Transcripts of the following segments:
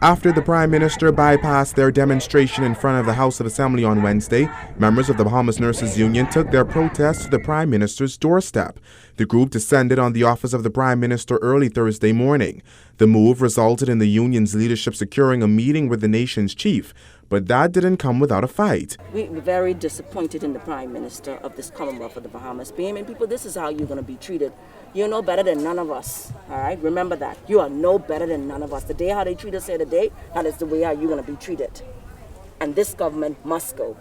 After the Prime Minister bypassed their demonstration in front of the House of Assembly on Wednesday, members of the Bahamas Nurses Union took their protest to the Prime Minister's doorstep. The group descended on the office of the Prime Minister early Thursday morning. The move resulted in the union's leadership securing a meeting with the nation's chief, but that didn't come without a fight. We're very disappointed in the Prime Minister of this Commonwealth of the Bahamas. Bahamian people, this is how you're going to be treated. You're no better than none of us, all right? Remember that. You are no better than none of us. The day how they treat us here today, that is the way how you're going to be treated. And this government must go.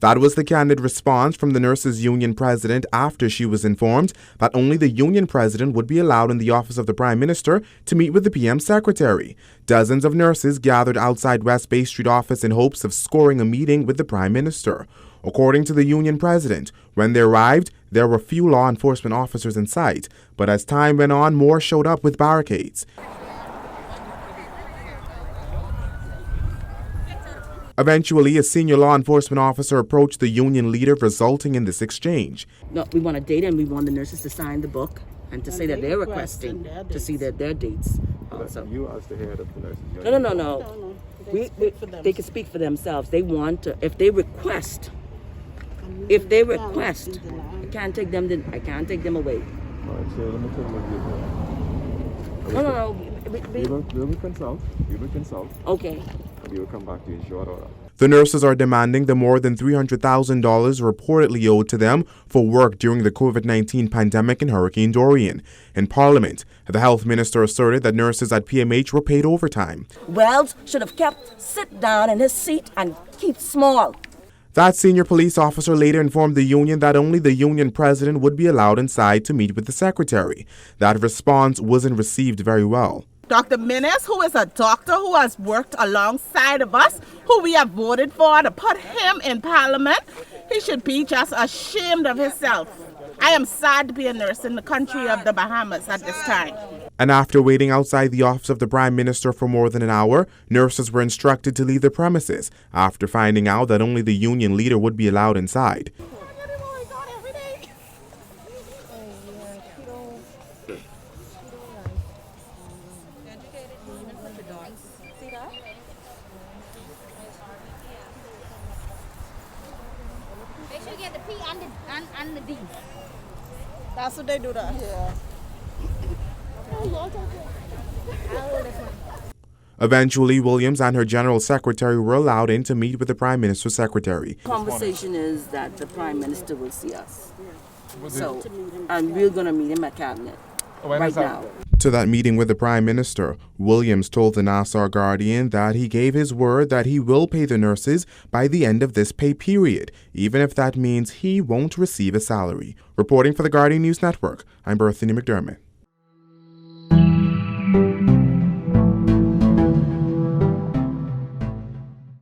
That was the candid response from the Nurses Union president after she was informed that only the union president would be allowed in the office of the Prime Minister to meet with the PM secretary. Dozens of nurses gathered outside West Bay Street office in hopes of scoring a meeting with the Prime Minister. According to the union president, when they arrived, there were few law enforcement officers in sight, but as time went on, more showed up with barricades. Eventually, a senior law enforcement officer approached the union leader, resulting in this exchange. No, we want a date and we want the nurses to sign the book and to say that they're requesting to see their dates. Also. You as the head of the nurses union. No. They can speak for themselves. They want to, if they request, I can't take them away. All right, so let me tell you. No. We will consult. Okay. We will come back to you in short order. The nurses are demanding the more than $300,000 reportedly owed to them for work during the COVID-19 pandemic and Hurricane Dorian. In Parliament, the health minister asserted that nurses at PMH were paid overtime. Wells should have sit down in his seat and keep small. That senior police officer later informed the union that only the union president would be allowed inside to meet with the secretary. That response wasn't received very well. Dr. Menace, who is a doctor who has worked alongside of us, who we have voted for to put him in Parliament, he should be just ashamed of himself. I am sad to be a nurse in the country of the Bahamas at this time. And after waiting outside the office of the Prime Minister for more than an hour, nurses were instructed to leave the premises after finding out that only the union leader would be allowed inside. Make sure you get the P and the D. That's what they do that here. Eventually, Williams and her general secretary were allowed in to meet with the Prime Minister's secretary. The conversation is that the Prime Minister will see us. And we're going to meet him at Cabinet right now. To that meeting with the Prime Minister, Williams told the Nassau Guardian that he gave his word that he will pay the nurses by the end of this pay period, even if that means he won't receive a salary. Reporting for the Guardian News Network, I'm Berthany McDermott.